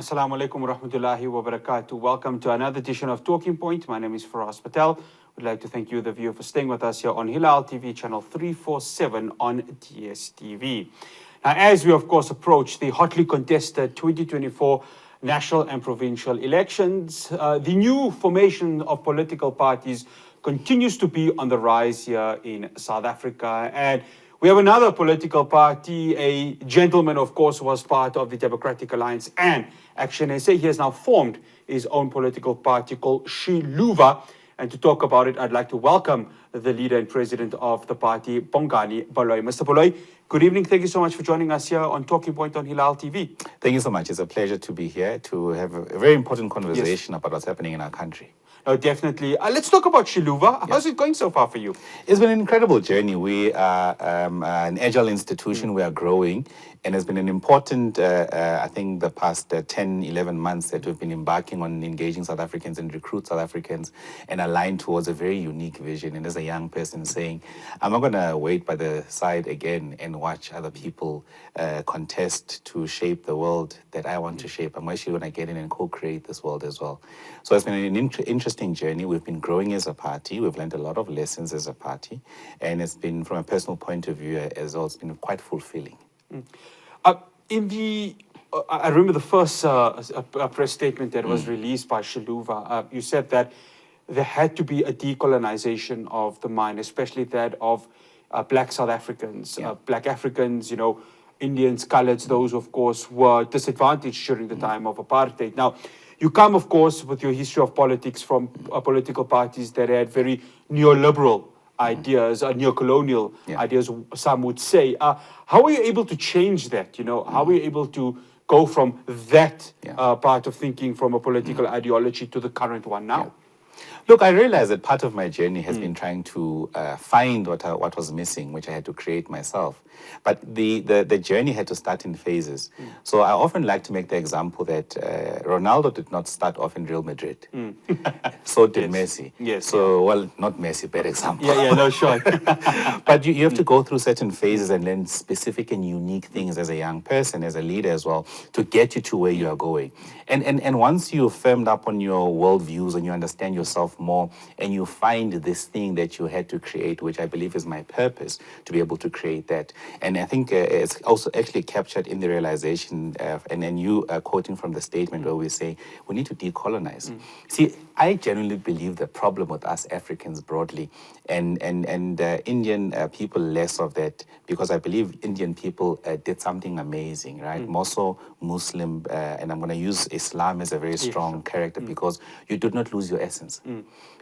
Assalamu alaikum wa rahmatullahi wa barakatuh. Welcome to another edition of Talking Point. My name is Fahraaz Patel. We'd like to thank you, the viewer, for staying with us here on Hilaal TV, channel 347 on DSTV. Now, as we, of course, approach the hotly contested 2024 national and provincial elections, the new formation of political parties continues to be on the rise here in South Africa. And we have another political party, a gentleman, of course, who was part of the Democratic Alliance and Action SA. He has now formed his own political party called Xiluva. And to talk about it, I'd like to welcome the leader and president of the party, Bongani Baloyi. Mr. Baloyi, good evening. Thank you so much for joining us here on Talking Point on Hilaal TV. Thank you so much. It's a pleasure to be here to have a very important conversation about what's happening in our country. No, definitely. Let's talk about Xiluva. How's it going so far for you? It's been an incredible journey. We are an agile institution. We are growing. And it's been an important, I think, the past 10, 11 months that we've been embarking on engaging South Africans and recruit South Africans and align towards a very unique vision. And as a young person saying, I'm not going to wait by the side again and watch other people contest to shape the world that I want to shape. I'm actually going to get in and co-create this world as well. So it's been an interesting journey. We've been growing as a party. We've learned a lot of lessons as a party. And it's been, from a personal point of view as well, it's been quite fulfilling. I remember the first press statement that was released by Xiluva. You said that there had to be a decolonization of the mind, especially that of black South Africans, black Africans, you know, Indians, coloureds, those, of course, were disadvantaged during the time of apartheid. Now, you come, of course, with your history of politics from political parties that had very neoliberal ideas, neo-colonial ideas, some would say. How were you able to change that? You know, how were you able to go from that part of thinking from a political ideology to the current one now? Look, I realized that part of my journey has been trying to find what was missing, which I had to create myself. But the journey had to start in phases. So I often like to make the example that Ronaldo did not start off in Real Madrid. So did Messi. Yes. So, well, not Messi, bad example. No, sure. But you have to go through certain phases and learn specific and unique things as a young person, as a leader as well, to get you to where you are going. And once you're firmed up on your worldviews and you understand yourself more and you find this thing that you had to create, which I believe is my purpose, to be able to create that. And I think it's also actually captured in the realization, and then you quoting from the statement where we say, we need to decolonize. See, I genuinely believe the problem with us Africans broadly, and Indian people less of that, because I believe Indian people did something amazing, right? More so Muslim, and I'm going to use Islam as a very strong character, because you did not lose your essence.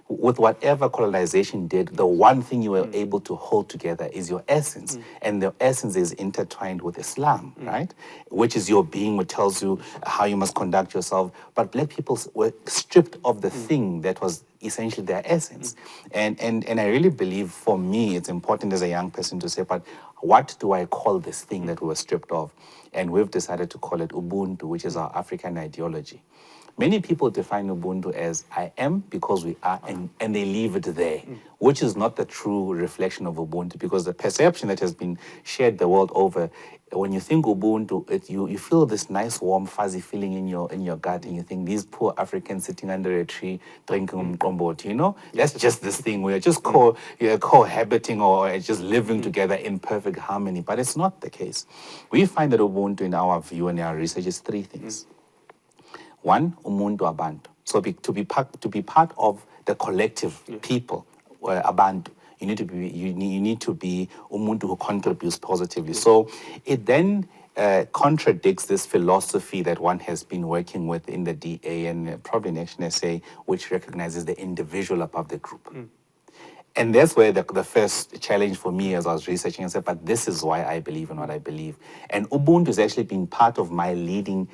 With whatever colonization did, the one thing you were able to hold together is your essence. And the essence is intertwined with Islam, right? Which is your being, which tells you how you must conduct yourself. But black people were stripped of the thing that was essentially their essence. And I really believe, for me, it's important as a young person to say, but what do I call this thing that we were stripped of? And we've decided to call it Ubuntu, which is our African ideology. Many people define Ubuntu as I am because we are, and they leave it there, which is not the true reflection of Ubuntu, because the perception that has been shared the world over, when you think Ubuntu, you feel this nice, warm, fuzzy feeling in your gut, and you think these poor Africans sitting under a tree drinking umqombothi, you know? That's just this thing where you're just cohabiting or just living together in perfect harmony, but it's not the case. We find that Ubuntu, in our view and our research, is three things. One, umuntu abantu. So to be part of the collective people, abantu, you need to be umuntu who contributes positively. So it then contradicts this philosophy that one has been working with in the DA and probably in Action SA, which recognizes the individual above the group. And that's where the first challenge for me as I was researching, I said, but this is why I believe in what I believe. And Ubuntu has actually been part of my leading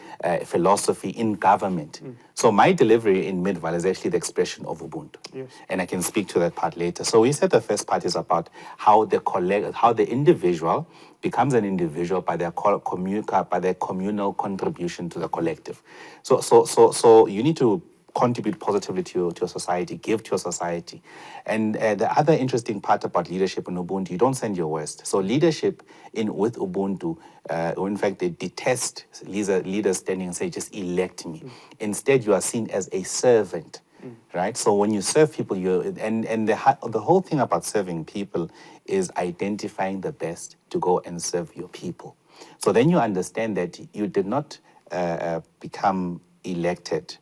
philosophy in government. So my delivery in Midval is actually the expression of Ubuntu. Yes. And I can speak to that part later. So we said the first part is about how the individual becomes an individual by their communal contribution to the collective. So you need to contribute positively to your society, give to your society. And the other interesting part about leadership in Ubuntu, you don't send your worst. So leadership with Ubuntu, in fact, they detest leaders standing and say, just elect me. Instead, you are seen as a servant. Right, so when you serve people, the whole thing about serving people is identifying the best to go and serve your people. So then you understand that you did not become elected.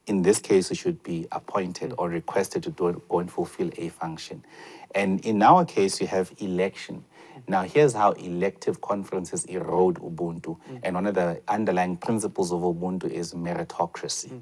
In this case, you should be appointed or requested to go and fulfill a function. And in our case, you have election. Now, here's how elective conferences erode Ubuntu. And one of the underlying principles of Ubuntu is meritocracy.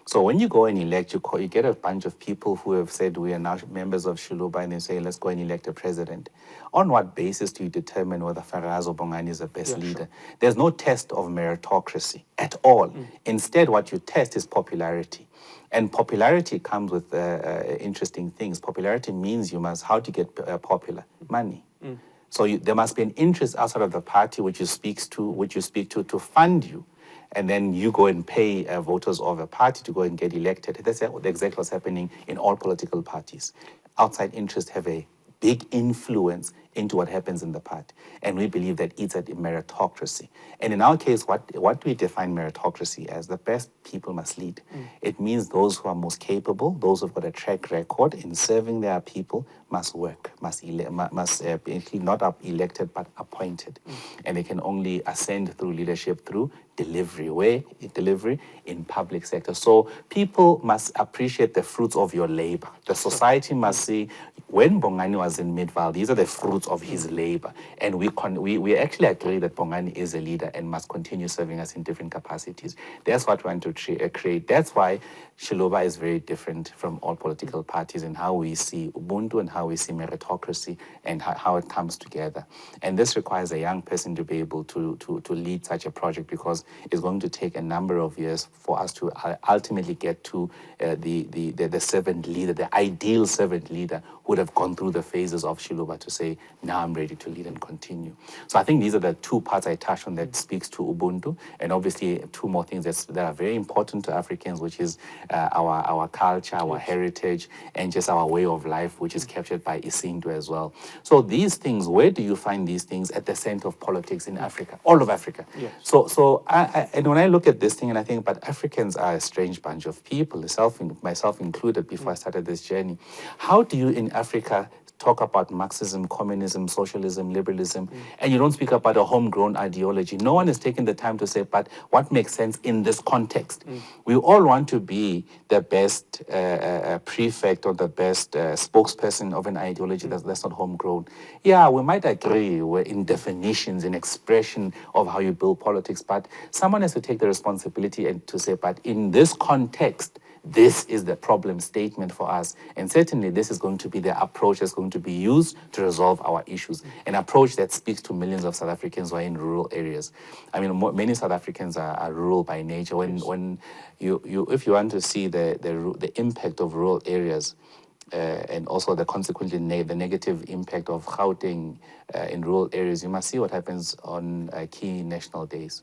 So when you go and elect, you get a bunch of people who have said, we are now members of Xiluva, and they say, let's go and elect a president. On what basis do you determine whether Fahraaz or Bongani is the best leader? Sure. There's no test of meritocracy at all. Instead, what you test is popularity. And popularity comes with interesting things. Popularity means how to get popular? Money. So there must be an interest outside of the party which you speak to fund you. And then you go and pay voters of a party to go and get elected. That's exactly what's happening in all political parties. Outside interests have a big influence into what happens in the party. And we believe that it's a meritocracy. And in our case, what we define meritocracy as, the best people must lead. It means those who are most capable, those who've got a track record in serving their people must work, must not elected, but appointed. And they can only ascend through leadership, through delivery in public sector. So people must appreciate the fruits of your labor. The society must see, when Bongani was in Midvaal, these are the fruits of his labor. And we actually agree that Bongani is a leader and must continue serving us in different capacities. That's what we want to create. That's why Xiluva is very different from all political parties in how we see Ubuntu and how we see meritocracy and how it comes together. And this requires a young person to be able to lead such a project, because it's going to take a number of years for us to ultimately get to the servant leader, the ideal servant leader who would have gone through the phases of Xiluva to say, now I'm ready to lead and continue. So I think these are the two parts I touched on that speaks to Ubuntu, and obviously two more things that are very important to Africans, which is our culture, our heritage, and just our way of life, which is captured by Isintu as well. So these things, where do you find these things? At the center of politics in Africa, all of Africa. Yes. So and when I look at this thing and I think, but Africans are a strange bunch of people, myself included, before I started this journey. How do you in Africa talk about Marxism, communism, socialism, liberalism, and you don't speak about a homegrown ideology? No one is taking the time to say, but what makes sense in this context? We all want to be the best prefect or the best spokesperson of an ideology that's not homegrown. Yeah, we might agree in definitions, in expression of how you build politics, but someone has to take the responsibility and to say, but in this context, this is the problem statement for us. And certainly this is going to be the approach that's going to be used to resolve our issues. An approach that speaks to millions of South Africans who are in rural areas. I mean, many South Africans are rural by nature. When if you want to see the impact of rural areas, and also consequently the negative impact of Gauteng in rural areas, you must see what happens on key national days.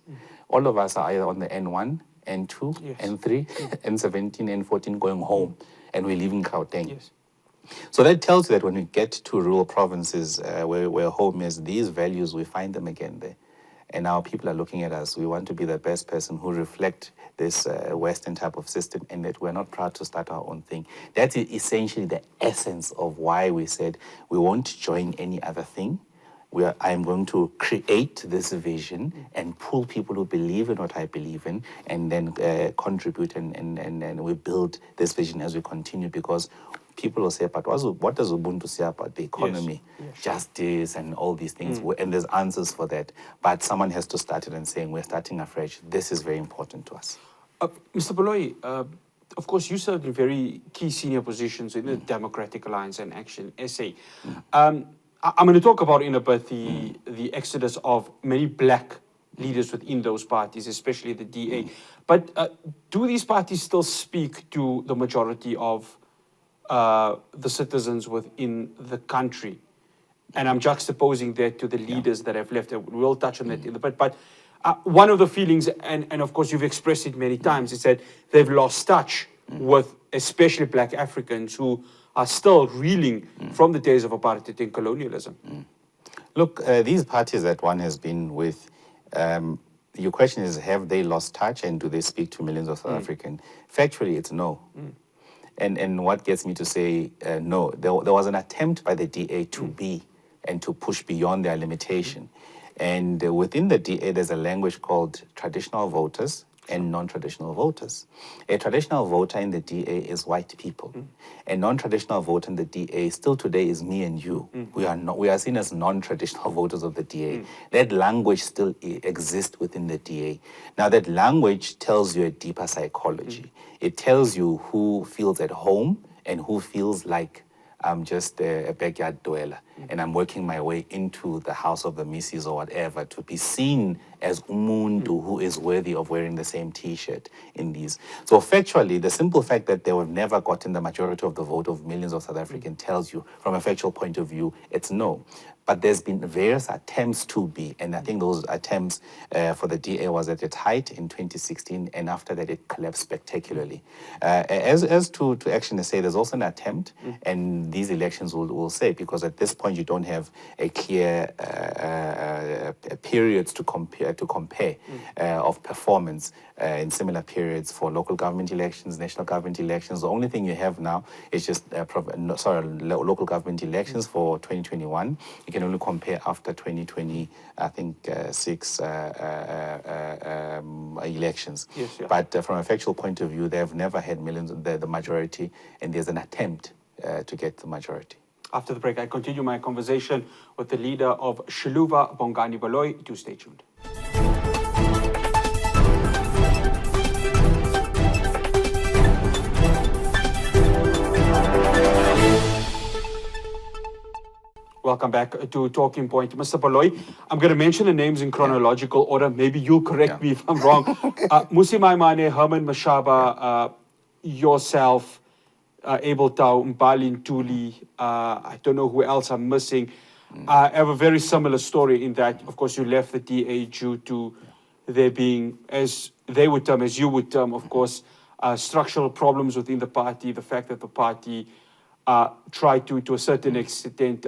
All of us are either on the N1, N2, N3, N17, N14 going home, and we're leaving Gauteng. Yes. So that tells you that when we get to rural provinces where home is, these values, we find them again there. And now people are looking at us. We want to be the best person who reflect this Western type of system, and that we're not proud to start our own thing. That's essentially the essence of why we said we won't join any other thing. I'm going to create this vision and pull people who believe in what I believe in, and then contribute and we build this vision as we continue, because people will say, but what does Ubuntu say about the economy, justice, and all these things? And there's answers for that. But someone has to start it and saying, we're starting afresh. This is very important to us. Mr. Baloyi, of course, you served in very key senior positions in the Democratic Alliance and Action SA. I'm going to talk about in a bit the exodus of many black leaders within those parties, especially the DA. But do these parties still speak to the majority of the citizens within the country? And I'm juxtaposing that to the leaders that have left. We'll touch on that in a bit. But one of the feelings, and of course you've expressed it many times, is that they've lost touch with especially black Africans who are still reeling from the days of apartheid and colonialism? Look, these parties that one has been with, your question is, have they lost touch and do they speak to millions of South Africans? Factually, it's no. And what gets me to say no, there was an attempt by the DA to be and to push beyond their limitation. And within the DA, there's a language called traditional voters and non-traditional voters. A traditional voter in the DA is white people. A non-traditional voter in the DA still today is me and you. We are seen as non-traditional voters of the DA. That language still exists within the DA. Now that language tells you a deeper psychology. It tells you who feels at home and who feels like I'm just a backyard dweller and I'm working my way into the house of the missus or whatever to be seen as umuntu who is worthy of wearing the same t-shirt in these. So factually, the simple fact that they have never gotten the majority of the vote of millions of South Africans tells you from a factual point of view, it's no. But there's been various attempts to be, and I think those attempts for the DA was at its height in 2016, and after that it collapsed spectacularly. As to actually say, there's also an attempt, and these elections will say, because at this point you don't have a clear periods to compare of performance in similar periods for local government elections, national government elections. The only thing you have now is just local government elections for 2021. You can only compare after 2020, I think, six elections. Yes, yeah. But from a factual point of view, they have never had millions, the majority, and there's an attempt to get the majority. After the break, I continue my conversation with the leader of Xiluva, Bongani Baloyi. Do stay tuned. Welcome back to Talking Point. Mr. Baloyi, I'm going to mention the names in chronological order. Maybe you'll correct me if I'm wrong. Musi Maimane, Herman Mashaba, yourself, Abel Tau, Mbali Ntuli, I don't know who else I'm missing. I have a very similar story in that, of course, you left the DA due to there being, as they would term, as you would term, of course, structural problems within the party, the fact that the party tried to a certain extent,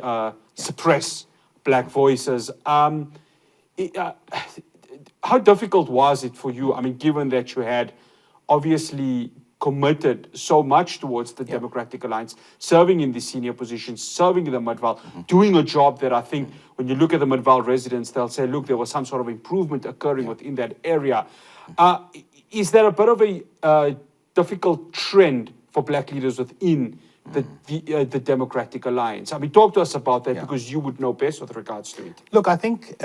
suppress black voices. How difficult was it for you? I mean, given that you had obviously committed so much towards the Democratic Alliance, serving in the senior positions, serving in the Midvaal, doing a job that I think when you look at the Midvaal residents, they'll say, look, there was some sort of improvement occurring within that area. Is there a bit of a difficult trend for black leaders within the Democratic Alliance? I mean, talk to us about that because you would know best with regards to it. Look, I think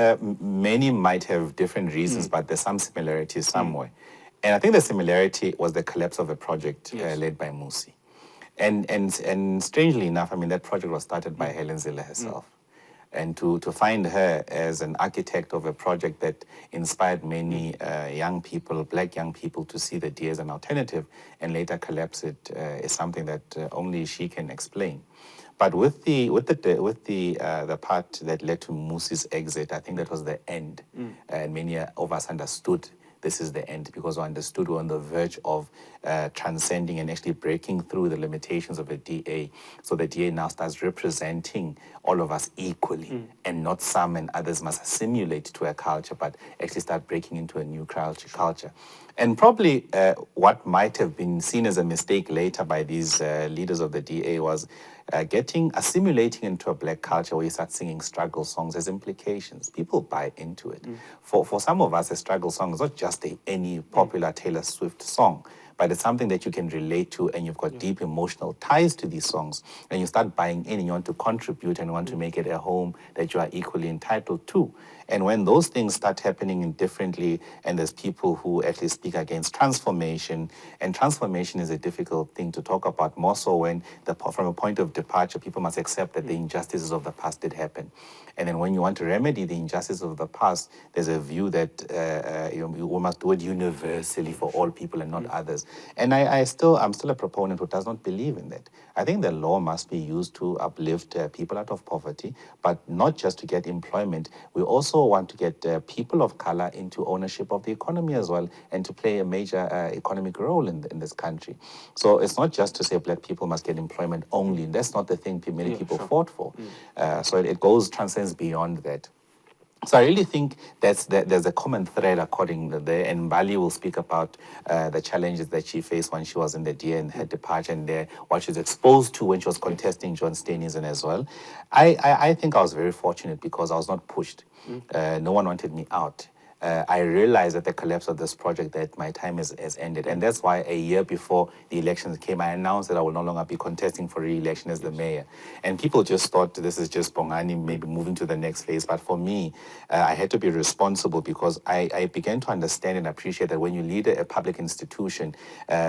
many might have different reasons, but there's some similarities somewhere. And I think the similarity was the collapse of a project led by Musi. And strangely enough, I mean, that project was started by Helen Zille herself. And to find her as an architect of a project that inspired many young people, black young people, to see the DA as an alternative and later collapse it is something that only she can explain. But with the part that led to Musi's exit, I think that was the end. And many of us understood this is the end because we understood we're on the verge of transcending and actually breaking through the limitations of the DA. So the DA now starts representing all of us equally and not some and others must assimilate to a culture, but actually start breaking into a new culture. And probably what might have been seen as a mistake later by these leaders of the DA was assimilating into a black culture where you start singing struggle songs. There's implications. People buy into it. For some of us, a struggle song is not just any popular Taylor Swift song, but it's something that you can relate to and you've got deep emotional ties to these songs. And you start buying in and you want to contribute and want to make it a home that you are equally entitled to. And when those things start happening differently and there's people who actually speak against transformation, and transformation is a difficult thing to talk about, more so when from a point of departure, people must accept that the injustices of the past did happen. And then when you want to remedy the injustices of the past, there's a view that we must do it universally for all people and not others. resources. And I'm still a proponent who does not believe in that. I think the law must be used to uplift people out of poverty, but not just to get employment. We also want to get people of color into ownership of the economy as well, and to play a major economic role in this country. So it's not just to say black people must get employment only. That's not the thing many people fought for. So it transcends beyond that. So I really think there's a common thread according to there, and Bali will speak about the challenges that she faced when she was in the DA and her departure, and what she was exposed to when she was contesting John Steenhuisen as well. I think I was very fortunate because I was not pushed. No one wanted me out. I realized at the collapse of this project that my time has ended. And that's why a year before the elections came, I announced that I will no longer be contesting for re-election as the mayor. And people just thought this is just Bongani maybe moving to the next phase. But for me, I had to be responsible because I began to understand and appreciate that when you lead a public institution,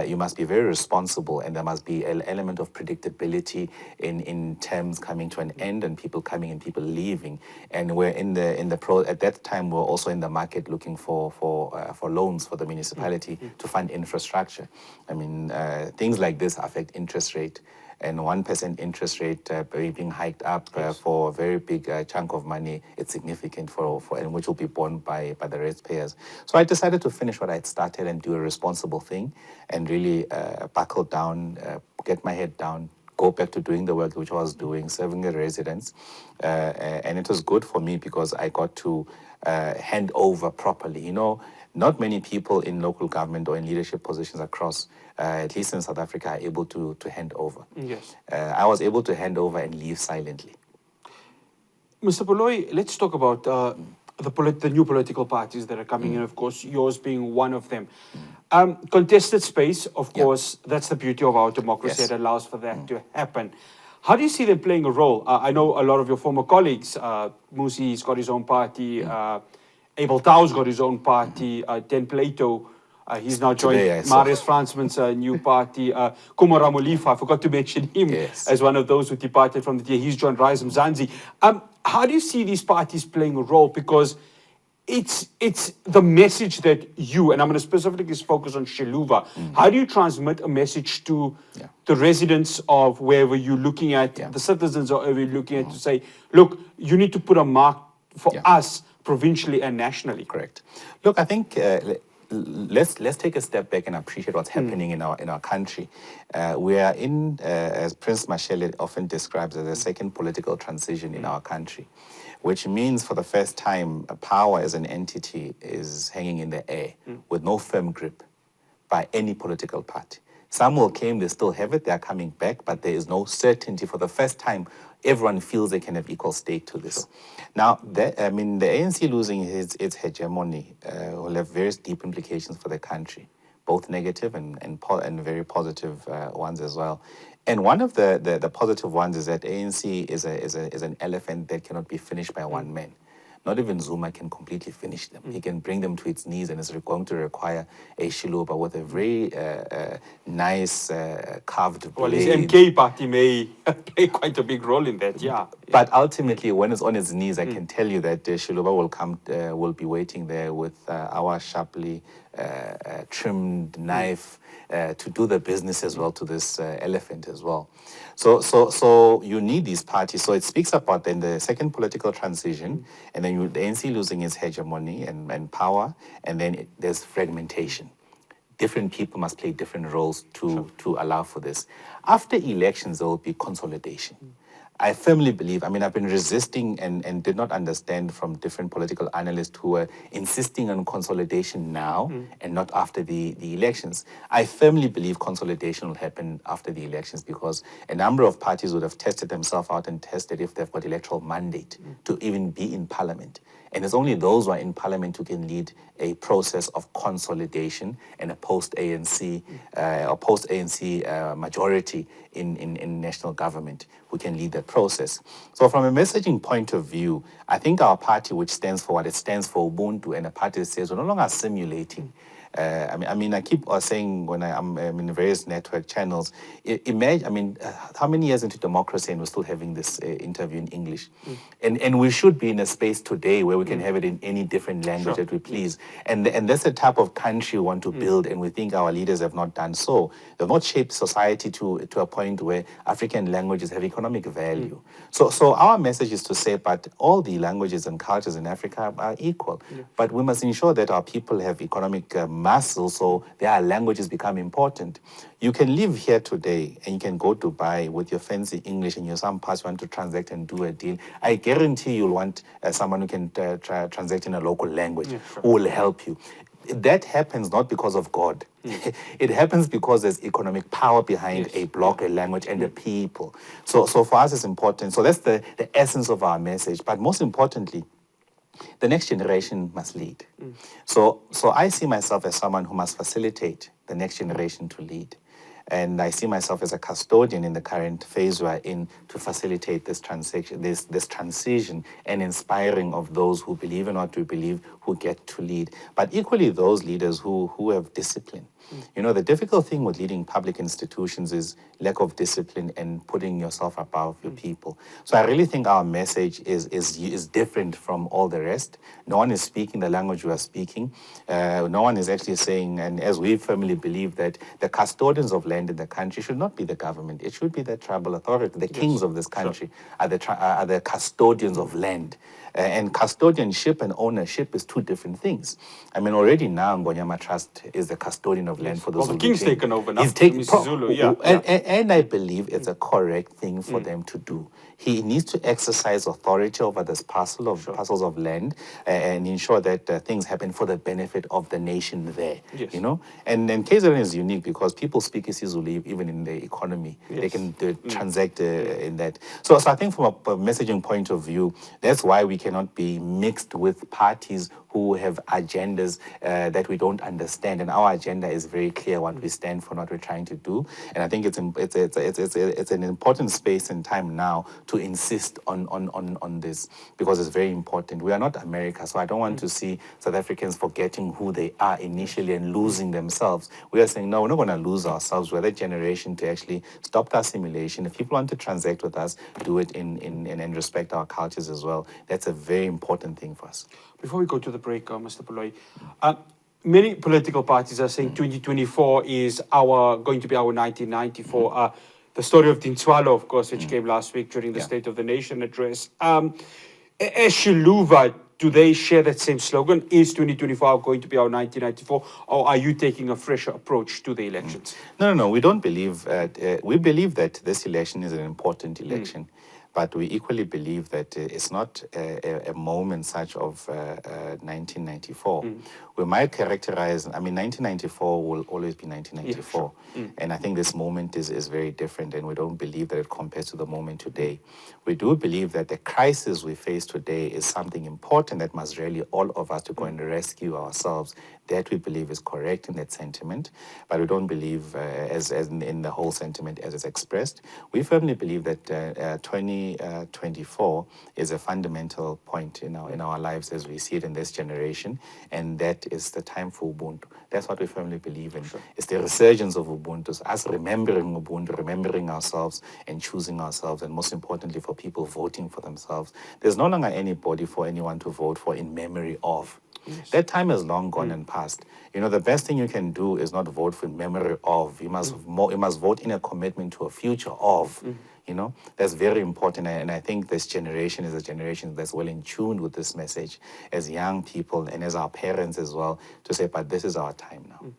you must be very responsible, and there must be an element of predictability in terms coming to an end and people coming and people leaving. And we're at that time, we're also in the market looking for loans for the municipality to fund infrastructure. I mean, things like this affect interest rate, and 1% interest rate being hiked up for a very big chunk of money, it's significant and which will be borne by the ratepayers. So I decided to finish what I had started and do a responsible thing, and really buckle down, get my head down, go back to doing the work which I was doing, serving the residents. And it was good for me because I got to hand over properly. You know, not many people in local government or in leadership positions across, at least in South Africa, are able to hand over. Yes. I was able to hand over and leave silently. Mr. Baloyi, let's talk about the new political parties that are coming in, of course, yours being one of them. Contested space, of course, that's the beauty of our democracy. Yes. It allows for that to happen. How do you see them playing a role? I know a lot of your former colleagues, Musi's got his own party, Abel Tau's got his own party, Den Plato, he's now joined Marius Fransman's new party, Kumo Ramulifa, I forgot to mention him as one of those who departed from the DA. He's joined Rise Mzansi. How do you see these parties playing a role? Because it's the message that you, and I'm going to specifically focus on Xiluva, how do you transmit a message to the residents of wherever you're looking at, the citizens or wherever you're looking at, to say, look, you need to put a mark for us provincially and nationally? Correct. Look, I think let's take a step back and appreciate what's happening in our country. We are in, as Prince Mashele often describes, as a second political transition in our country, which means for the first time, power as an entity is hanging in the air with no firm grip by any political party. Some will claim they still have it, they are coming back, but there is no certainty. For the first time, everyone feels they can have equal stake to this. Now, the ANC losing its hegemony will have various deep implications for the country, both negative and very positive ones as well. And one of the positive ones is that ANC is an elephant that cannot be finished by one man. Not even Zuma can completely finish them. He can bring them to its knees, and it's going to require a Xiluva with a very nice carved blade. Well, his MK party may play quite a big role in that, But ultimately, when it's on its knees, I can tell you that Xiluva will be waiting there with our sharply trimmed knife to do the business as well to this elephant as well. So you need these parties. So it speaks about then the second political transition, and then the ANC losing its hegemony and power, and then there's fragmentation. Different people must play different roles to allow for this. After elections, there will be consolidation. I firmly believe, I've been resisting and did not understand from different political analysts who were insisting on consolidation now and not after the elections. I firmly believe consolidation will happen after the elections because a number of parties would have tested themselves out and tested if they've got electoral mandate to even be in parliament. And it's only those who are in parliament who can lead a process of consolidation and a post-ANC majority in national government who can lead that process. So from a messaging point of view, I think our party, which stands for what it stands for, Ubuntu, and a party that says we're no longer simulating. I keep saying when I'm in various network channels, imagine, how many years into democracy and we're still having this interview in English? And we should be in a space today where we can have it in any different language that we please. And that's the type of country we want to build, and we think our leaders have not done so. They've not shaped society to a point where African languages have economic value. So our message is to say, but all the languages and cultures in Africa are equal. But we must ensure that our people have economic muscle, so their languages become important. You can live here today and you can go to Dubai with your fancy English and your some parts you want to transact and do a deal. I guarantee you'll want someone who can transact in a local language who will help you. That happens not because of God. It happens because there's economic power behind a block, a language, and the people. So for us, it's important. So that's the essence of our message. But most importantly, the next generation must lead. So I see myself as someone who must facilitate the next generation to lead. And I see myself as a custodian in the current phase we're in to facilitate this transition and inspiring of those who believe in what we believe, who get to lead. But equally those leaders who have discipline. You know, the difficult thing with leading public institutions is lack of discipline and putting yourself above your people. So I really think our message is different from all the rest. No one is speaking the language we are speaking. No one is actually saying, and as we firmly believe, that the custodians of land in the country should not be the government. It should be the tribal authority. The kings of this country are the custodians of land. And custodianship and ownership is two different things. I mean, already now, Ngonyama Trust is the custodian of land for the Zulu. Well, the king's taken over now. He's taken Zulu, and I believe it's a correct thing for them to do. He needs to exercise authority over this parcels of land and ensure that things happen for the benefit of the nation there. You know, and KZN is unique because people speak isiZulu even in the economy. They can transact in that. So I think from a messaging point of view, that's why we cannot be mixed with parties who have agendas that we don't understand, and our agenda is very clear what we stand for, what we're trying to do. And I think it's an important space and time now to insist on this because it's very important. We are not America, so I don't want to see South Africans forgetting who they are initially and losing themselves. We are saying, no, we're not going to lose ourselves. We're the generation to actually stop the assimilation. If people want to transact with us, do it and respect our cultures as well. That's a very important thing for us. Before we go to the break, Mr. Baloyi, many political parties are saying 2024 is going to be our 1994. The story of Dintswalo, of course, which came last week during the State of the Nation address. As Xiluva, do they share that same slogan? Is 2024 going to be our 1994? Or are you taking a fresher approach to the elections? No, we don't believe. We believe that this election is an important election. But we equally believe that it's not a moment such of 1994. We might characterize, 1994 will always be 1994. And I think this moment is very different, and we don't believe that it compares to the moment today. We do believe that the crisis we face today is something important that must rally all of us to go and rescue ourselves. That we believe is correct in that sentiment, but we don't believe as in the whole sentiment as it's expressed. We firmly believe that 2024 is a fundamental point in our lives as we see it in this generation, and that is the time for Ubuntu. That's what we firmly believe in. It's the resurgence of Ubuntu, us remembering Ubuntu, remembering ourselves and choosing ourselves, and most importantly for people voting for themselves. There's no longer anybody for anyone to vote for in memory of. That time is long gone and past. You know, the best thing you can do is not vote for memory of. You must vote in a commitment to a future of. You know, that's very important. And I think this generation is a generation that's well in tune with this message as young people and as our parents as well, to say, but this is our time now.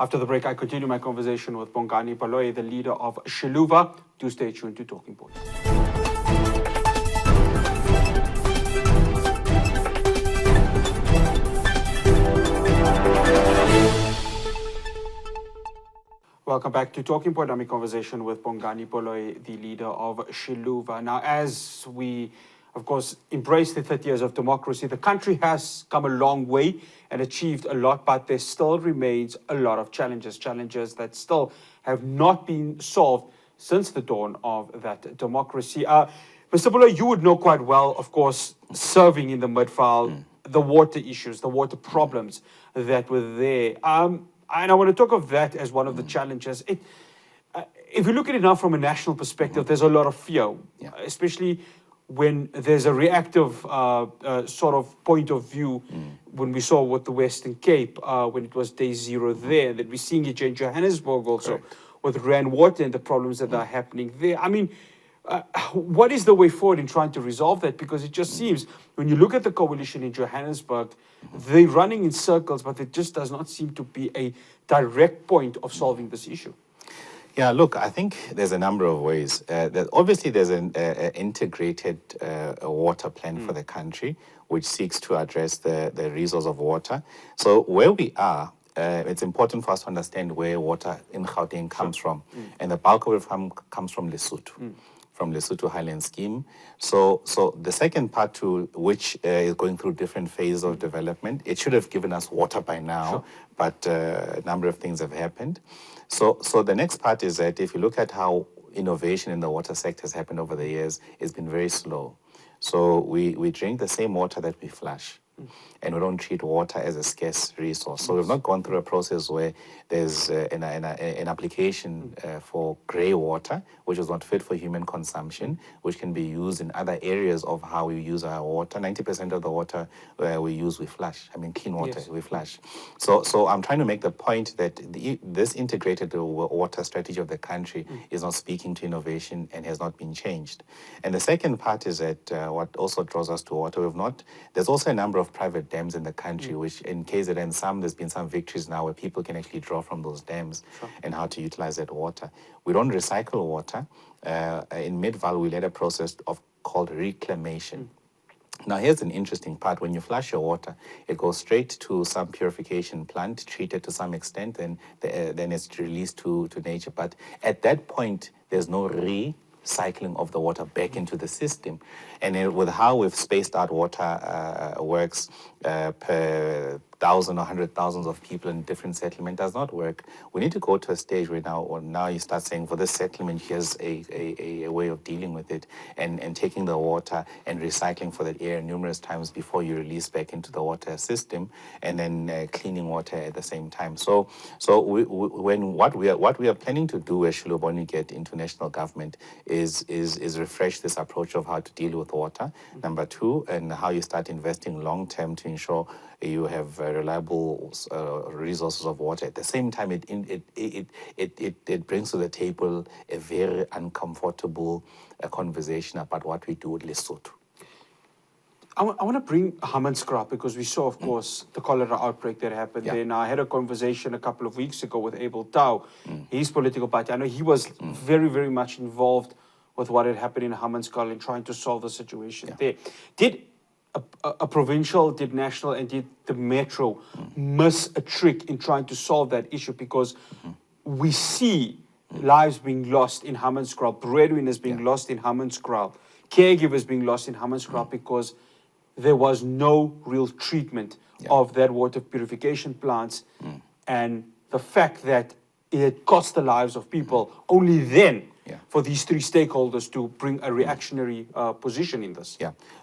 After the break, I continue my conversation with Bongani Baloyi, the leader of Xiluva. Do stay tuned to Talking Point. Welcome back to Talking Point. I'm in conversation with Bongani Baloyi, the leader of Xiluva. Now, as we, of course, embrace the 30 years of democracy, the country has come a long way and achieved a lot, but there still remains a lot of challenges that still have not been solved since the dawn of that democracy. Mr. Baloyi, you would know quite well, of course, serving in the Midfile, the water issues, the water problems that were there. And I want to talk of that as one of the challenges. If you look at it now from a national perspective, there's a lot of fear, especially when there's a reactive sort of point of view, when we saw with the Western Cape, when it was day zero there, that we're seeing it in Johannesburg also, with Rand Water and the problems that are happening there. I mean, what is the way forward in trying to resolve that? Because it just seems, when you look at the coalition in Johannesburg, they're running in circles, but it just does not seem to be a direct point of solving this issue. Yeah, look, I think there's a number of ways. Obviously, there's an integrated water plan for the country, which seeks to address the resource of water. So where we are, it's important for us to understand where water in Gauteng comes from. And the bulk of it comes from Lesotho, from Lesotho Highland Scheme. So the second part, to which is going through different phases of development, it should have given us water by now, but a number of things have happened. So the next part is that if you look at how innovation in the water sector has happened over the years, it's been very slow. So we drink the same water that we flush, and we don't treat water as a scarce resource. So we've not gone through a process where there's an application for grey water, which is not fit for human consumption, which can be used in other areas of how we use our water. 90% of the water we use, we flush. I mean, clean water, we flush. So I'm trying to make the point that this integrated water strategy of the country is not speaking to innovation and has not been changed. And the second part is that what also draws us to water, there's also a number of private dams in the country, which in KZN, there's been some victories now where people can actually draw from those dams and how to utilize that water. We don't recycle water. In Midval, we led a process called reclamation. Now, here's an interesting part. When you flush your water, it goes straight to some purification plant, treated to some extent, and then it's released to nature. But at that point, there's no recycling of the water back into the system. And with how we've spaced out water works per 1,000 or 100,000 of people in different settlement does not work. We need to go to a stage where now you start saying, for this settlement, here's a way of dealing with it, and taking the water and recycling for that area numerous times before you release back into the water system, and then cleaning water at the same time. So what we are planning to do as Xiluva when we get into national government is refresh this approach of how to deal with water. Number two, and how you start investing long term to ensure you have reliable resources of water. At the same time, it brings to the table a very uncomfortable conversation about what we do with Lesotho. I want to bring Hammanskraal, because we saw, of course, the cholera outbreak that happened there. Now, I had a conversation a couple of weeks ago with Abel Tau, his political party. I know he was very, very much involved with what had happened in Hammanskraal and trying to solve the situation there. Did a provincial, did national, and did the metro miss a trick in trying to solve that issue? Because we see lives being lost in Hammanskraal, breadwinners being lost in Hammanskraal, caregivers being lost in Hammanskraal, because there was no real treatment of that water purification plants, and the fact that it cost the lives of people. Only then for these three stakeholders to bring a reactionary position in this.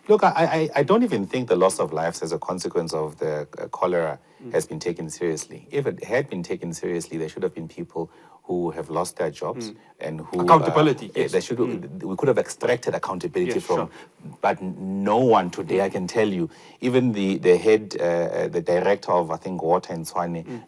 Look, I don't even think the loss of lives as a consequence of the cholera has been taken seriously. If it had been taken seriously, there should have been people who have lost their jobs and who accountability. We could have extracted accountability from, but no one today, I can tell you, even the head, the director of, I think, water in Tshwane,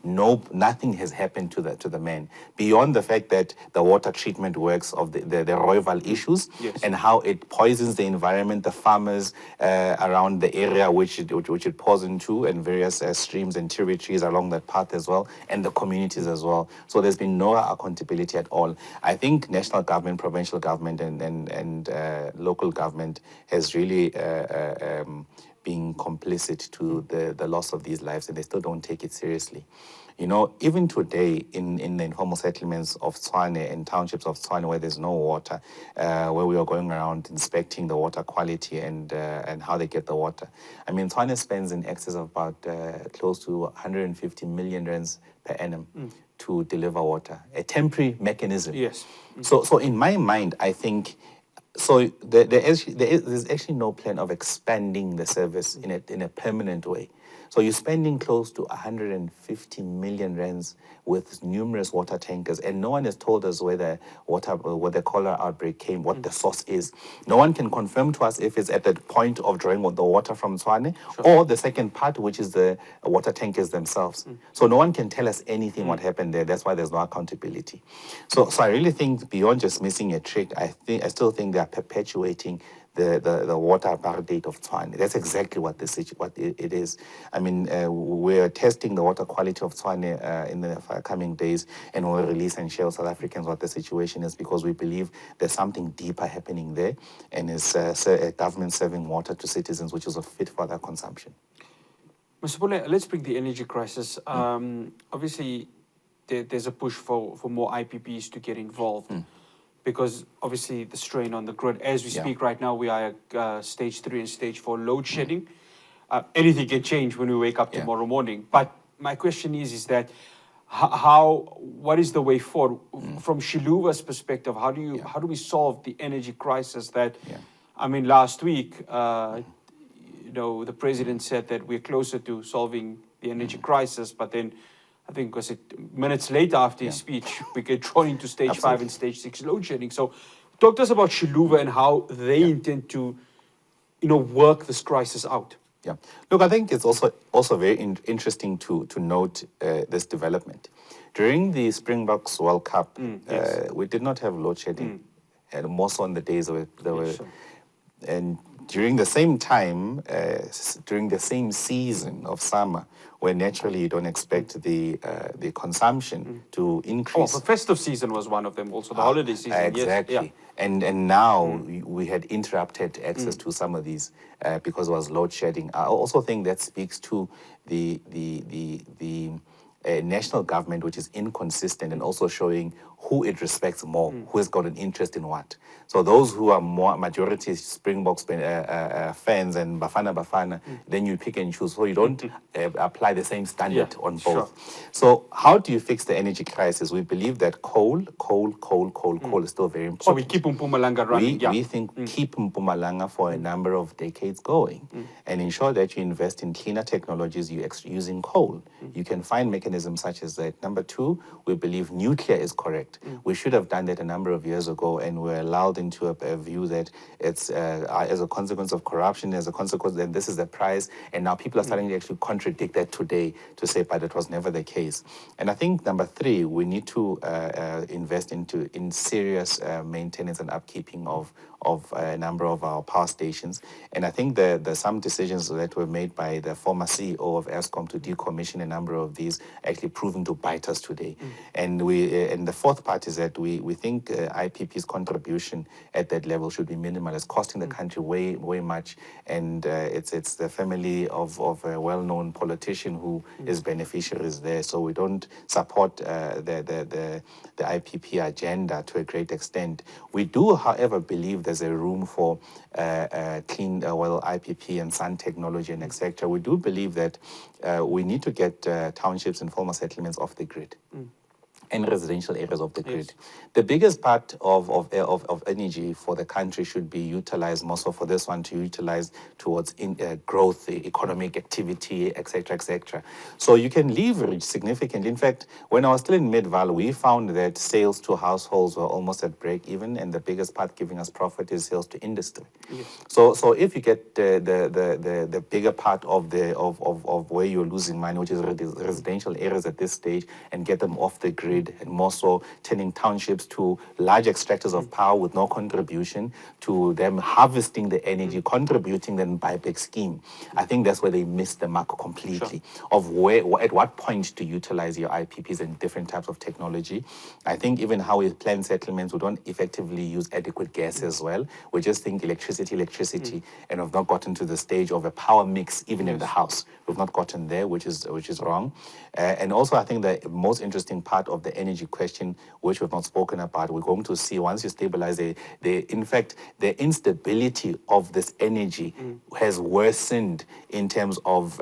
nothing has happened to the man beyond the fact that the water treatment works of the Rooiwal issues and how it poisons the environment, the farmers around the area which it pours into, and various streams and tributaries along that path as well, and the communities as well. So there's been no accountability at all. I think national government, provincial government, and local government has really been complicit to the loss of these lives, and they still don't take it seriously. You know, even today in the informal settlements of Tshwane and townships of Tshwane where there's no water, where we are going around inspecting the water quality and how they get the water. I mean, Tshwane spends in excess of about close to 150 million rands per annum to deliver water, a temporary mechanism. So in my mind, I think So there's actually no plan of expanding the service in a permanent way. So you're spending close to 150 million rands with numerous water tankers, and no one has told us where the cholera outbreak came, what the source is. No one can confirm to us if it's at the point of drawing the water from Tswane, or the second part, which is the water tankers themselves. So no one can tell us anything what happened there. That's why there's no accountability. So I really think beyond just missing a trick, I still think they are perpetuating the water apartheid of Tswane. That's exactly what it is. I mean, we're testing the water quality of Tswane in the coming days, and we'll release and share with South Africans what the situation is, because we believe there's something deeper happening there, and it's a government serving water to citizens which is fit for their consumption. Mr. Pule, let's bring the energy crisis. Obviously, there's a push for more IPPs to get involved. Because obviously the strain on the grid, as we speak right now, we are at stage 3 and stage 4 load shedding. Anything can change when we wake up tomorrow morning. But my question is that what is the way forward from Xiluva's perspective? How do we solve the energy crisis that, I mean, last week, the president said that we're closer to solving the energy crisis, but then I think was it minutes later after his speech, we get drawn into stage 5 and stage 6 load shedding. So talk to us about Xiluva and how they intend to, work this crisis out. Yeah. Look, I think it's also very interesting to note this development. During the Springboks World Cup, we did not have load shedding, and more so on the days and during the same time, during the same season of summer, where naturally you don't expect the consumption to increase. Oh, the festive season was one of them, also the holiday season. Exactly. Yes. And now we had interrupted access to some of these because it was load shedding. I also think that speaks to the national government, which is inconsistent and also showing who it respects more, who has got an interest in what. So those who are more majority Springboks fans and Bafana, then you pick and choose. So you don't apply the same standard on both. Sure. So how do you fix the energy crisis? We believe that coal is still very important. So we keep Mpumalanga running. We think keep Mpumalanga for a number of decades going and ensure that you invest in cleaner technologies using coal. You can find mechanisms such as that. Number 2, we believe nuclear is correct. We should have done that a number of years ago, and we're lulled into a view that it's as a consequence of corruption, as a consequence that this is the price, and now people are starting to actually contradict that today to say, but it was never the case. And I think number 3, we need to invest in serious maintenance and upkeeping of a number of our power stations. And I think there's some decisions that were made by the former CEO of Eskom to decommission a number of these actually proving to bite us today. And the fourth part is that we think IPP's contribution at that level should be minimal. It's costing the country way much, and it's the family of a well-known politician who is beneficiaries there. So we don't support the IPP agenda to a great extent. We do, however, believe there's a room for clean IPP and sun technology and etc. We do believe that we need to get townships and former settlements off the grid. And residential areas of the grid. The biggest part of energy for the country should be utilized, more so for this one to utilize towards growth, economic activity, etc., etc. So you can leverage significantly. In fact, when I was still in Midval, we found that sales to households were almost at break even, and the biggest part giving us profit is sales to industry. So if you get the bigger part of where you're losing money, which is residential areas at this stage, and get them off the grid, and more so turning townships to large extractors of power with no contribution to them harvesting the energy, contributing then buyback scheme. I think that's where they missed the mark completely of at what point to utilize your IPPs and different types of technology. I think even how we plan settlements, we don't effectively use adequate gas as well. We just think electricity, and we've not gotten to the stage of a power mix even in the house. We've not gotten there, which is wrong. And also I think the most interesting part of the the energy question, which we've not spoken about. We're going to see once you stabilize in fact, the instability of this energy has worsened in terms of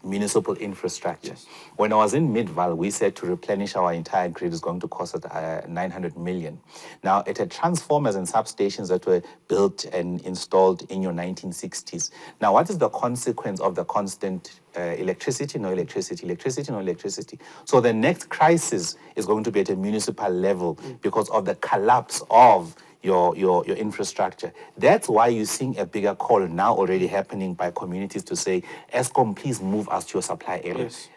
municipal infrastructure. Yes. When I was in Midval, we said to replenish our entire grid is going to cost us 900 million. Now, it had transformers and substations that were built and installed in your 1960s. Now, what is the consequence of the constant electricity, no electricity, electricity, no electricity? So the next crisis is going to be at a municipal level because of the collapse of your infrastructure. That's why you're seeing a bigger call now already happening by communities to say, Eskom, please move us to your supply area. Yes.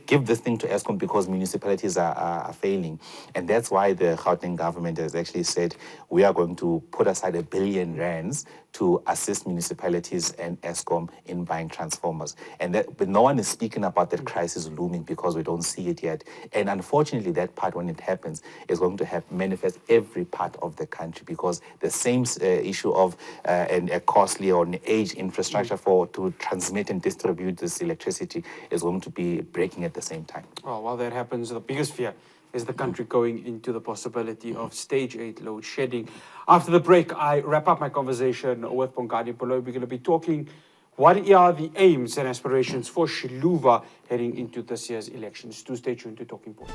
Give this thing to Eskom because municipalities are failing. And that's why the Gauteng government has actually said, we are going to put aside R1 billion to assist municipalities and Eskom in buying transformers. But no one is speaking about that crisis looming because we don't see it yet. And unfortunately, that part, when it happens, is going to manifest every part of the country because the same issue of a costly or an aged infrastructure to transmit and distribute this electricity is going to be breaking at the same time. Oh, while that happens, the biggest fear is the country going into the possibility of stage 8 load shedding. After the break, I wrap up my conversation with Bongani Baloyi. We're going to be talking what are the aims and aspirations for Xiluva heading into this year's elections. Do stay tuned to Talking Point.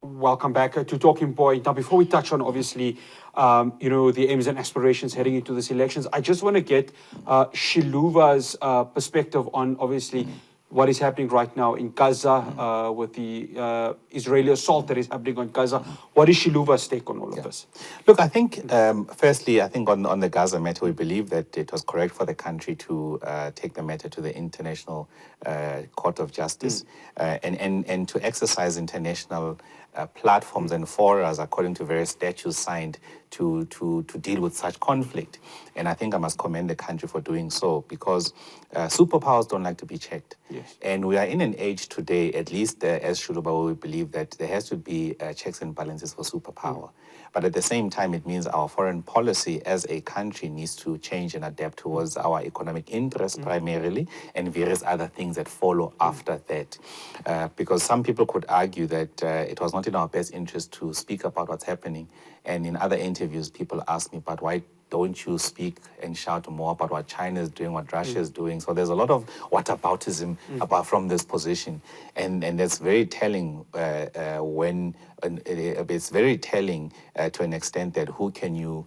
Welcome back to Talking Point. Now, before we touch on, obviously, the aims and aspirations heading into these elections, I just want to get Xiluva's perspective on, obviously, what is happening right now in Gaza with the Israeli assault that is happening on Gaza. What is Xiluva's take on all of this? Look, I think, firstly, I think on the Gaza matter, we believe that it was correct for the country to take the matter to the International Court of Justice and to exercise international platforms and forums according to various statutes signed to deal with such conflict. And I think I must commend the country for doing so because superpowers don't like to be checked. Yes. And we are in an age today, at least as Xiluva, where we believe that there has to be checks and balances for superpower. But at the same time, it means our foreign policy as a country needs to change and adapt towards our economic interests primarily and various other things that follow after that. Because some people could argue that it was not in our best interest to speak about what's happening. And in other interviews, people ask me, but why don't you speak and shout more about what China is doing, what Russia is doing? So there's a lot of whataboutism about from this position. And that's very telling it's very telling to an extent that who can you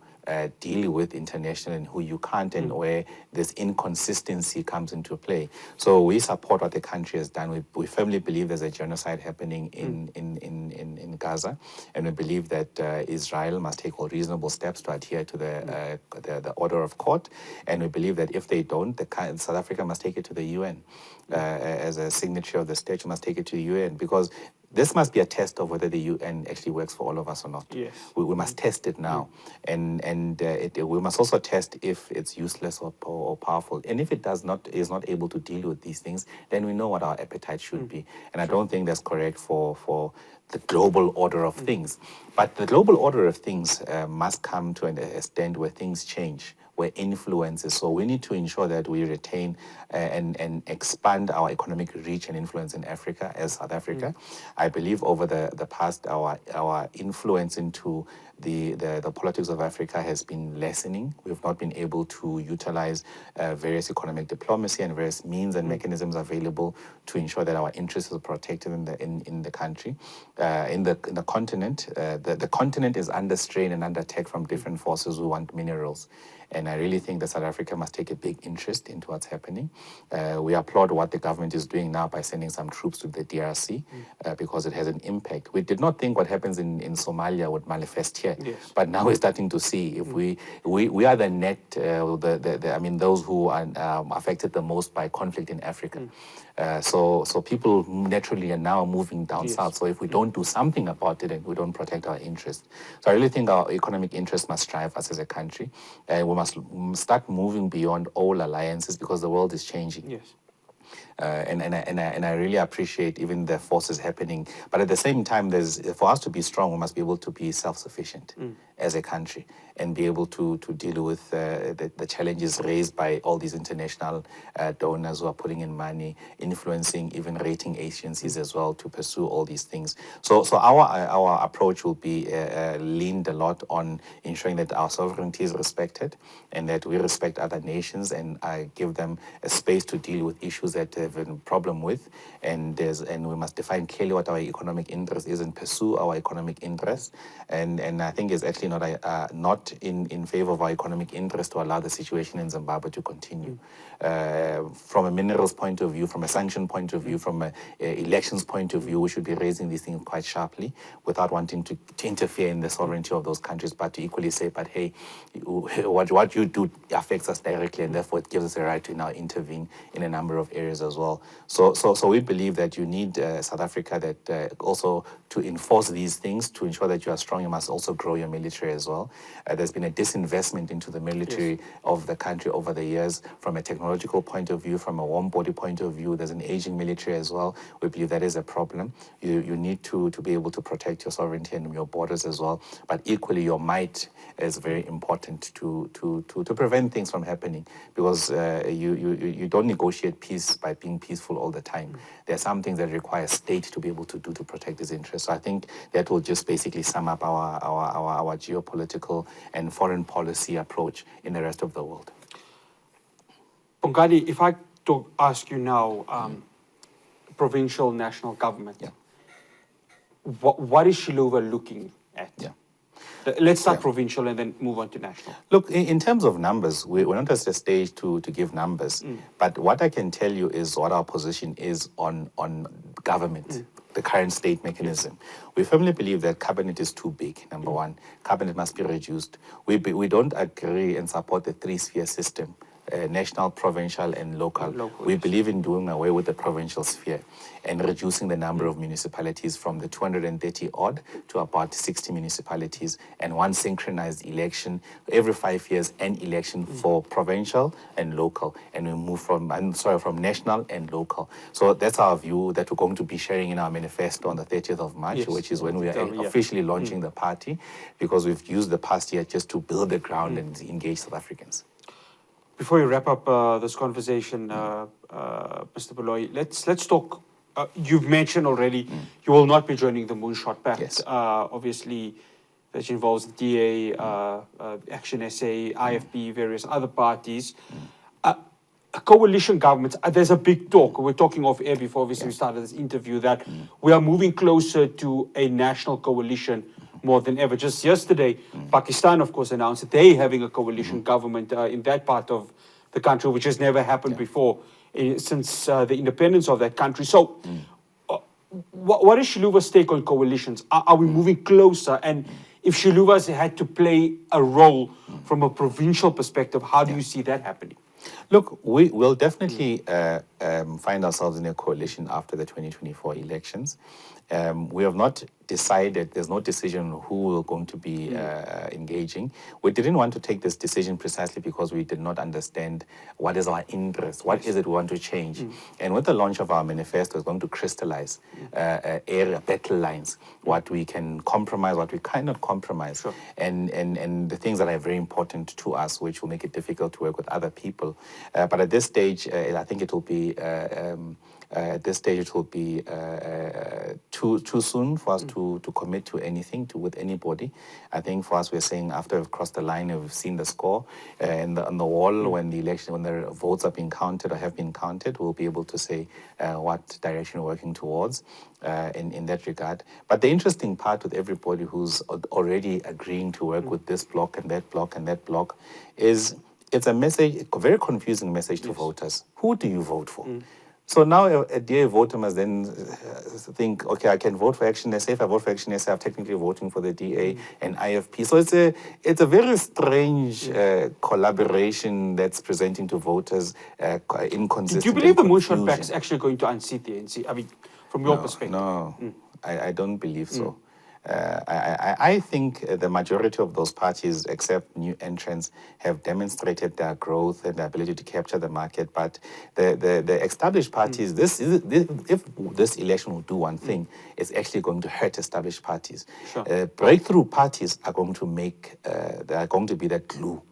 deal with internationally and who you can't, and where this inconsistency comes into play. So we support what the country has done. We firmly believe there's a genocide happening in Gaza, and we believe that Israel must take all reasonable steps to adhere to the order of court, and we believe that if they don't, South Africa must take it to the UN. As a signatory of the statute, must take it to the UN, because this must be a test of whether the UN actually works for all of us or not. Yes. We must test it now. And we must also test if it's useless or powerful. And if it is not able to deal with these things, then we know what our appetite should be. And I don't think that's correct for the global order of things. But the global order of things must come to an extent where things change, where influences. So we need to ensure that we retain and expand our economic reach and influence in Africa as South Africa. I believe over the past, our influence into the politics of Africa has been lessening. We've not been able to utilize various economic diplomacy and various means and mechanisms available to ensure that our interests are protected in the country, in the continent. The continent is under strain and under attack from different forces who want minerals. And I really think that South Africa must take a big interest into what's happening. We applaud what the government is doing now by sending some troops to the DRC because it has an impact. We did not think what happens in Somalia would manifest here, Yes. but now we're starting to see if we are the net, those who are affected the most by conflict in Africa. So people naturally are now moving down south. So if we don't do something about it and we don't protect our interests. So I really think our economic interests must drive us as a country. We must start moving beyond all alliances because the world is changing. Yes. And I really appreciate even the forces happening. But at the same time, for us to be strong, we must be able to be self-sufficient as a country and be able to deal with the challenges raised by all these international donors who are putting in money, influencing even rating agencies as well to pursue all these things. So our approach will be leaned a lot on ensuring that our sovereignty is respected and that we respect other nations and give them a space to deal with issues that they have a problem with. And we must define clearly what our economic interest is and pursue our economic interests. And I think it's actually not in favor of our economic interest to allow the situation in Zimbabwe to continue. From a minerals point of view, from a sanction point of view, from a elections point of view, we should be raising these things quite sharply without wanting to interfere in the sovereignty of those countries, but to equally say, but hey, what you do affects us directly, and therefore it gives us a right to now intervene in a number of areas as well. So we believe that you need South Africa that also to enforce these things, to ensure that you are strong, you must also grow your military as well. There's been a disinvestment into the military of the country over the years from a technological point of view, from a warm body point of view. There's an aging military as well. We believe that is a problem. You need to be able to protect your sovereignty and your borders as well. But equally, your might is very important to prevent things from happening, because you don't negotiate peace by being peaceful all the time. There are some things that require state to be able to do to protect its interests. So I think that will just basically sum up our geopolitical and foreign policy approach in the rest of the world. Bongani, if I ask you now, provincial, national government, what is Xiluva looking at? Let's start provincial and then move on to national. Look, in terms of numbers, we're not at a stage to give numbers, but what I can tell you is what our position is on government, the current state mechanism. We firmly believe that cabinet is too big, number one. Cabinet must be reduced. We don't agree and support the three-sphere system. National, provincial, and local. We believe in doing away with the provincial sphere and reducing the number of municipalities from the 230 odd to about 60 municipalities, and one synchronized election every 5 years, an election for provincial and local, and we move from national and local. So that's our view that we're going to be sharing in our manifesto on the 30th of March, which is when we are officially launching the party, because we've used the past year just to build the ground and engage South Africans. Before we wrap up this conversation, Mr. Baloyi, let's talk. You've mentioned already you will not be joining the Moonshot Pact. Yes. Obviously, that involves the DA, Action SA, IFP, various other parties. Coalition governments, there's a big talk. We're talking off air before obviously we started this interview that we are moving closer to a national coalition more than ever. Just yesterday, Pakistan, of course, announced that they're having a coalition government in that part of the country, which has never happened before since the independence of that country. So what is Xiluva's take on coalitions? Are we moving closer? And if Xiluva's had to play a role from a provincial perspective, how do you see that happening? Look, we will definitely find ourselves in a coalition after the 2024 elections. We have not decided, there's no decision on who we're going to be engaging. We didn't want to take this decision precisely because we did not understand what is our interest, what is it we want to change. And with the launch of our manifesto, it's going to crystallize area battle lines, what we can compromise, what we cannot compromise, and the things that are very important to us, which will make it difficult to work with other people. But at this stage, I think it will be too soon for us to commit to anything with anybody. I think for us, we're saying after we've crossed the line and we've seen the score on the wall, when the votes are being counted or have been counted, we'll be able to say what direction we're working towards in that regard. But the interesting part with everybody who's already agreeing to work with this block and that block and that block is it's a message, a very confusing message to voters. Who do you vote for? So now a DA voter must then think, okay, I can vote for Action SA. If I vote for Action SA, I'm technically voting for the DA and IFP. So it's a very strange collaboration that's presenting to voters inconsistent. Do you believe the Moonshot Pact is actually going to unseat the ANC? I mean, from your perspective. No, I don't believe so. I think the majority of those parties, except new entrants, have demonstrated their growth and the ability to capture the market. But the established parties, if this election will do one thing, it's actually going to hurt established parties. Sure. Breakthrough parties are going to they are going to be the glue.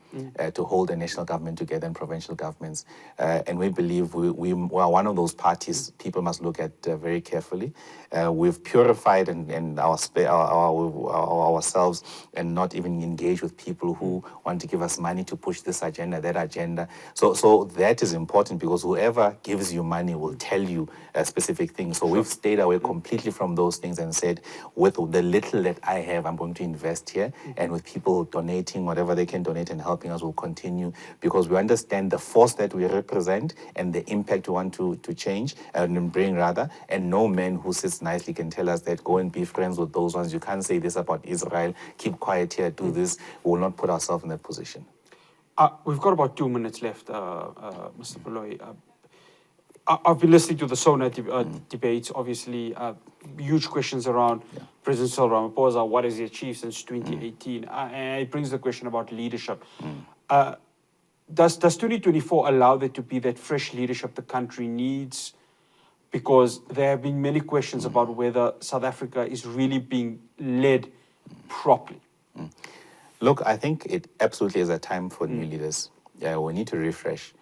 To hold the national government together and provincial governments. And we believe we are one of those parties people must look at very carefully. We've purified and ourselves and not even engage with people who want to give us money to push this agenda, that agenda. So that is important because whoever gives you money will tell you specific things. So we've stayed away completely from those things and said, with the little that I have, I'm going to invest here. And with people donating whatever they can donate and helping us will continue because we understand the force that we represent and the impact we want to change and bring rather. And no man who sits nicely can tell us that go and be friends with those ones. You can't say this about Israel. Keep quiet here. Do this. We will not put ourselves in that position. We've got about 2 minutes left, Mr. Baloyi. I've been listening to the SONA debates, obviously, huge questions around President Cyril Ramaphosa, what has he achieved since 2018? And it brings the question about leadership. Does 2024 allow there to be that fresh leadership the country needs? Because there have been many questions about whether South Africa is really being led properly. Look, I think it absolutely is a time for new leaders. We need to refresh.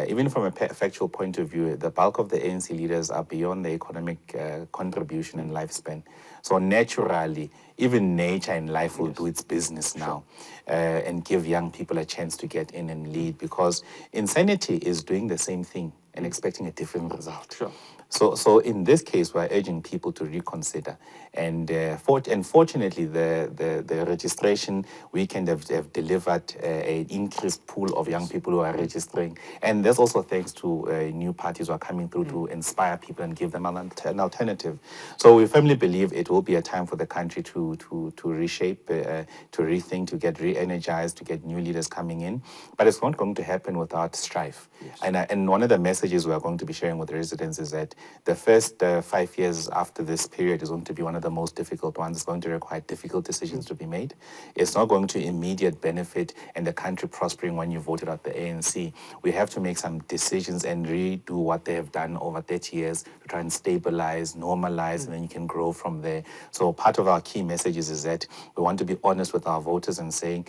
Even from a factual point of view, the bulk of the ANC leaders are beyond the economic contribution and lifespan. So naturally, even nature in life will do its business now and give young people a chance to get in and lead because insanity is doing the same thing and expecting a different result. Sure. So in this case, we're urging people to reconsider. And fortunately, the registration weekend have delivered an increased pool of young people who are registering. And that's also thanks to new parties who are coming through to inspire people and give them an alternative. So we firmly believe it will be a time for the country to reshape, to rethink, to get re-energized, to get new leaders coming in. But it's not going to happen without strife. Yes. And one of the messages we are going to be sharing with the residents is that the first 5 years after this period is going to be one of the most difficult ones. It's going to require difficult decisions to be made. It's not going to immediate benefit and the country prospering when you voted out the ANC. We have to make some decisions and redo what they have done over 30 years to try and stabilize, normalize, and then you can grow from there. So part of our key messages is that we want to be honest with our voters and saying,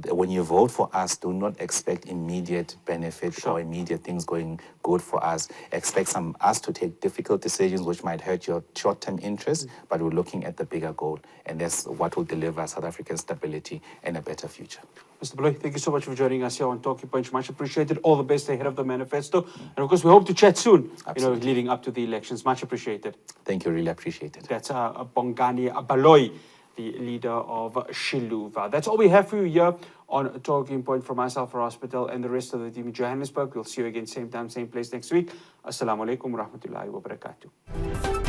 when you vote for us, do not expect immediate benefit or immediate things going good for us. Expect us to take difficult decisions which might hurt your short-term interests, but we're looking at the bigger goal, and that's what will deliver South African stability and a better future. Mr. Baloyi, thank you so much for joining us here on Talking Points. Much appreciated. All the best ahead of the manifesto. And of course, we hope to chat soon, leading up to the elections. Much appreciated. Thank you. Really appreciate it. That's Bongani Baloyi, the leader of Xiluva. That's all we have for you here on Talking Point. From myself, Fahraaz Patel, and the rest of the team in Johannesburg. We'll see you again, same time, same place next week. Assalamu alaikum wa rahmatullahi wa barakatuh.